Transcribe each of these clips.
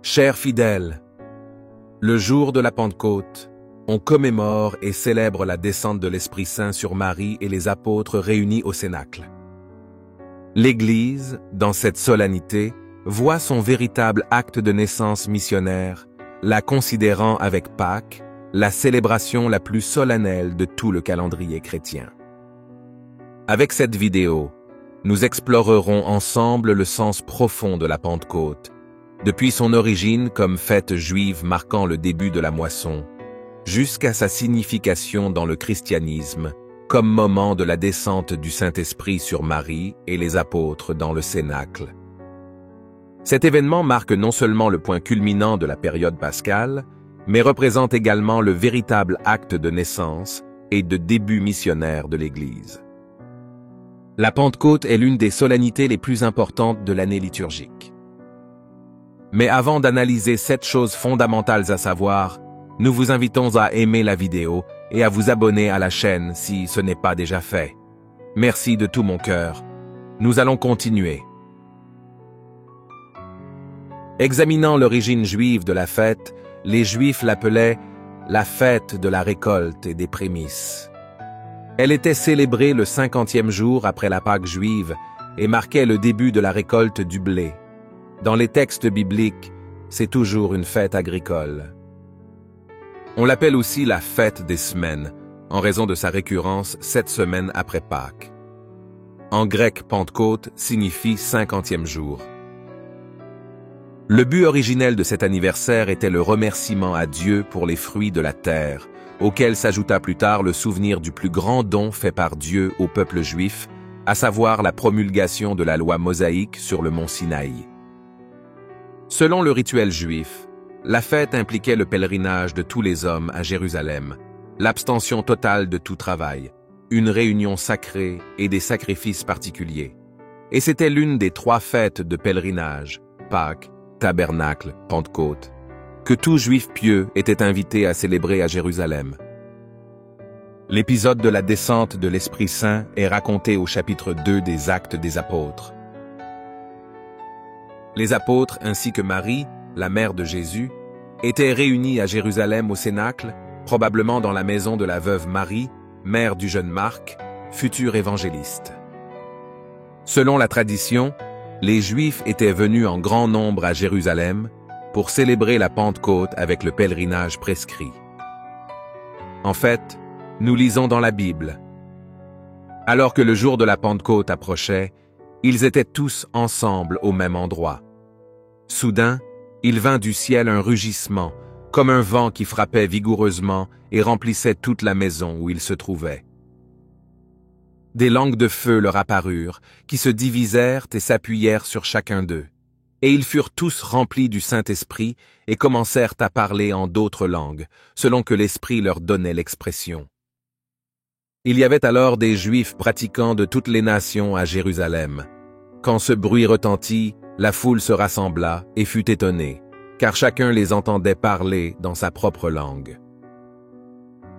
Chers fidèles, le jour de la Pentecôte, on commémore et célèbre la descente de l'Esprit Saint sur Marie et les apôtres réunis au Cénacle. L'Église, dans cette solennité, voit son véritable acte de naissance missionnaire, la considérant avec Pâques, la célébration la plus solennelle de tout le calendrier chrétien. Avec cette vidéo, nous explorerons ensemble le sens profond de la Pentecôte, depuis son origine comme fête juive marquant le début de la moisson, jusqu'à sa signification dans le christianisme, comme moment de la descente du Saint-Esprit sur Marie et les apôtres dans le Cénacle. Cet événement marque non seulement le point culminant de la période pascale, mais représente également le véritable acte de naissance et de début missionnaire de l'Église. La Pentecôte est l'une des solennités les plus importantes de l'année liturgique. Mais avant d'analyser 7 choses fondamentales à savoir, nous vous invitons à aimer la vidéo et à vous abonner à la chaîne si ce n'est pas déjà fait. Merci de tout mon cœur. Nous allons continuer. Examinant l'origine juive de la fête, les Juifs l'appelaient la fête de la récolte et des prémices. Elle était célébrée le 50e jour après la Pâque juive et marquait le début de la récolte du blé. Dans les textes bibliques, c'est toujours une fête agricole. On l'appelle aussi la fête des semaines, en raison de sa récurrence 7 semaines après Pâques. En grec, Pentecôte signifie 50e jour. Le but originel de cet anniversaire était le remerciement à Dieu pour les fruits de la terre, auquel s'ajouta plus tard le souvenir du plus grand don fait par Dieu au peuple juif, à savoir la promulgation de la loi mosaïque sur le mont Sinaï. Selon le rituel juif, la fête impliquait le pèlerinage de tous les hommes à Jérusalem, l'abstention totale de tout travail, une réunion sacrée et des sacrifices particuliers. Et c'était l'une des 3 fêtes de pèlerinage, Pâques, Tabernacle, Pentecôte, que tout juif pieux était invité à célébrer à Jérusalem. L'épisode de la descente de l'Esprit Saint est raconté au chapitre 2 des Actes des Apôtres. Les apôtres ainsi que Marie, la mère de Jésus, étaient réunis à Jérusalem au Cénacle, probablement dans la maison de la veuve Marie, mère du jeune Marc, futur évangéliste. Selon la tradition, les Juifs étaient venus en grand nombre à Jérusalem pour célébrer la Pentecôte avec le pèlerinage prescrit. En fait, nous lisons dans la Bible. Alors que le jour de la Pentecôte approchait, ils étaient tous ensemble au même endroit. Soudain, il vint du ciel un rugissement, comme un vent qui frappait vigoureusement et remplissait toute la maison où ils se trouvaient. Des langues de feu leur apparurent, qui se divisèrent et s'appuyèrent sur chacun d'eux. Et ils furent tous remplis du Saint-Esprit et commencèrent à parler en d'autres langues, selon que l'Esprit leur donnait l'expression. Il y avait alors des Juifs pratiquants de toutes les nations à Jérusalem. Quand ce bruit retentit, la foule se rassembla et fut étonnée, car chacun les entendait parler dans sa propre langue.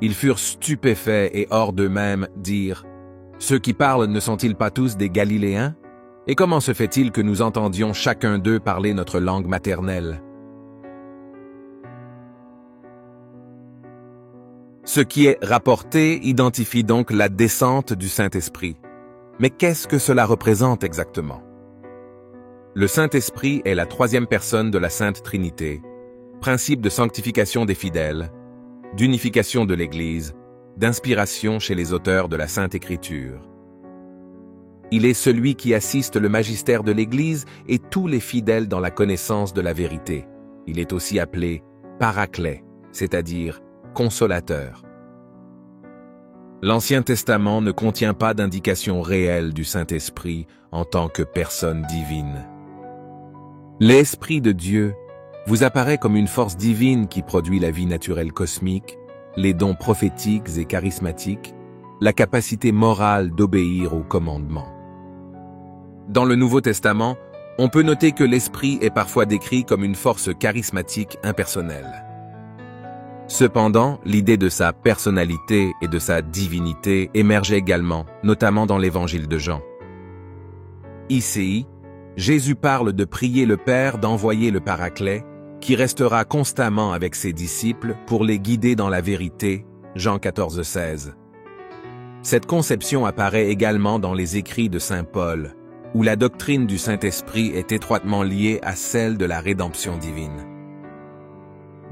Ils furent stupéfaits et hors d'eux-mêmes dirent « Ceux qui parlent ne sont-ils pas tous des Galiléens? Et comment se fait-il que nous entendions chacun d'eux parler notre langue maternelle? » Ce qui est rapporté identifie donc la descente du Saint-Esprit. Mais qu'est-ce que cela représente exactement? Le Saint-Esprit est la 3e personne de la Sainte Trinité, principe de sanctification des fidèles, d'unification de l'Église, d'inspiration chez les auteurs de la Sainte Écriture. Il est celui qui assiste le magistère de l'Église et tous les fidèles dans la connaissance de la vérité. Il est aussi appelé Paraclet, c'est-à-dire consolateur. L'Ancien Testament ne contient pas d'indication réelle du Saint-Esprit en tant que personne divine. L'Esprit de Dieu vous apparaît comme une force divine qui produit la vie naturelle cosmique, les dons prophétiques et charismatiques, la capacité morale d'obéir aux commandements. Dans le Nouveau Testament, on peut noter que l'Esprit est parfois décrit comme une force charismatique impersonnelle. Cependant, l'idée de sa personnalité et de sa divinité émergeait également, notamment dans l'Évangile de Jean. Ici, Jésus parle de prier le Père d'envoyer le Paraclet, qui restera constamment avec ses disciples pour les guider dans la vérité, Jean 14,16. Cette conception apparaît également dans les écrits de saint Paul, où la doctrine du Saint-Esprit est étroitement liée à celle de la rédemption divine.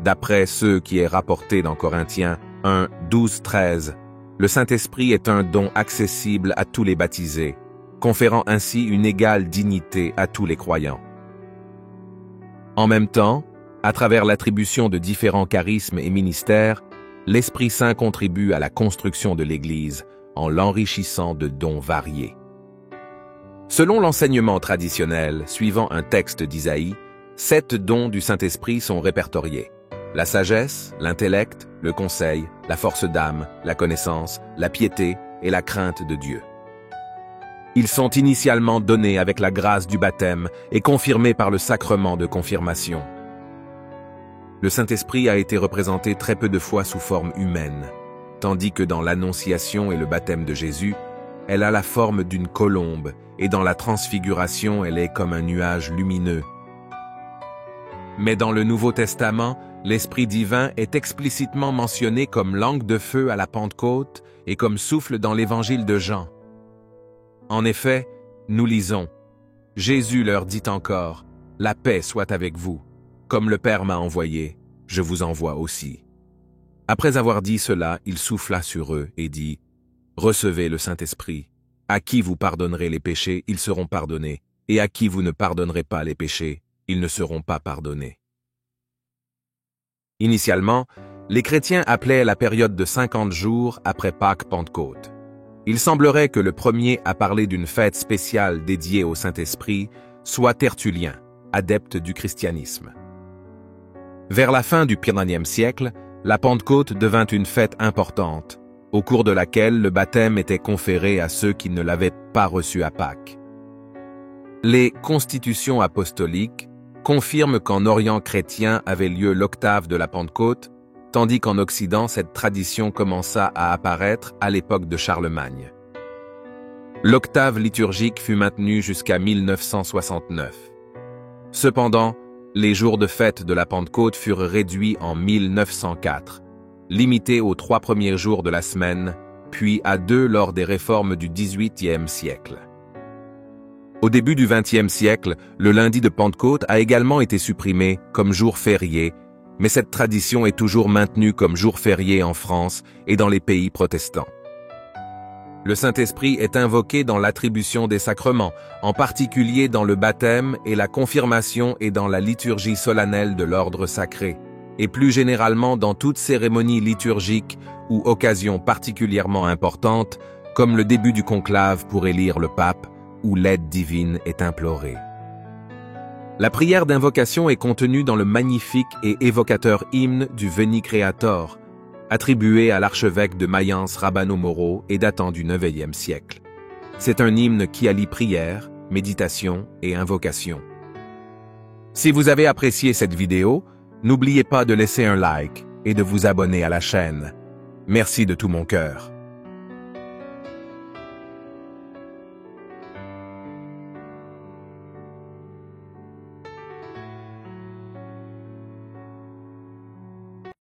D'après ce qui est rapporté dans Corinthiens 1, 12, 13, le Saint-Esprit est un don accessible à tous les baptisés, conférant ainsi une égale dignité à tous les croyants. En même temps, à travers l'attribution de différents charismes et ministères, l'Esprit Saint contribue à la construction de l'Église en l'enrichissant de dons variés. Selon l'enseignement traditionnel, suivant un texte d'Isaïe, 7 dons du Saint-Esprit sont répertoriés. La sagesse, l'intellect, le conseil, la force d'âme, la connaissance, la piété et la crainte de Dieu. Ils sont initialement donnés avec la grâce du baptême et confirmés par le sacrement de confirmation. Le Saint-Esprit a été représenté très peu de fois sous forme humaine, tandis que dans l'Annonciation et le baptême de Jésus, elle a la forme d'une colombe, et dans la transfiguration, elle est comme un nuage lumineux. Mais dans le Nouveau Testament, l'Esprit divin est explicitement mentionné comme langue de feu à la Pentecôte et comme souffle dans l'Évangile de Jean. En effet, nous lisons « Jésus leur dit encore, « La paix soit avec vous. Comme le Père m'a envoyé, je vous envoie aussi. » Après avoir dit cela, il souffla sur eux et dit « Recevez le Saint-Esprit. À qui vous pardonnerez les péchés, ils seront pardonnés, et à qui vous ne pardonnerez pas les péchés, ils ne seront pas pardonnés. » Initialement, les chrétiens appelaient la période de 50 jours après Pâques-Pentecôte. Il semblerait que le premier à parler d'une fête spéciale dédiée au Saint-Esprit soit Tertullien, adepte du christianisme. Vers la fin du Ième siècle, la Pentecôte devint une fête importante, au cours de laquelle le baptême était conféré à ceux qui ne l'avaient pas reçu à Pâques. Les constitutions apostoliques confirment qu'en Orient chrétien avait lieu l'octave de la Pentecôte, tandis qu'en Occident, cette tradition commença à apparaître à l'époque de Charlemagne. L'octave liturgique fut maintenue jusqu'à 1969. Cependant, les jours de fête de la Pentecôte furent réduits en 1904, limités aux 3 premiers jours de la semaine, puis à 2 lors des réformes du XVIIIe siècle. Au début du XXe siècle, le lundi de Pentecôte a également été supprimé comme jour férié, mais cette tradition est toujours maintenue comme jour férié en France et dans les pays protestants. Le Saint-Esprit est invoqué dans l'attribution des sacrements, en particulier dans le baptême et la confirmation et dans la liturgie solennelle de l'ordre sacré, et plus généralement dans toute cérémonie liturgique ou occasion particulièrement importante, comme le début du conclave pour élire le pape, où l'aide divine est implorée. La prière d'invocation est contenue dans le magnifique et évocateur hymne du Veni Creator, attribué à l'archevêque de Mayence Rabbano Moro et datant du IXe siècle. C'est un hymne qui allie prière, méditation et invocation. Si vous avez apprécié cette vidéo, n'oubliez pas de laisser un like et de vous abonner à la chaîne. Merci de tout mon cœur.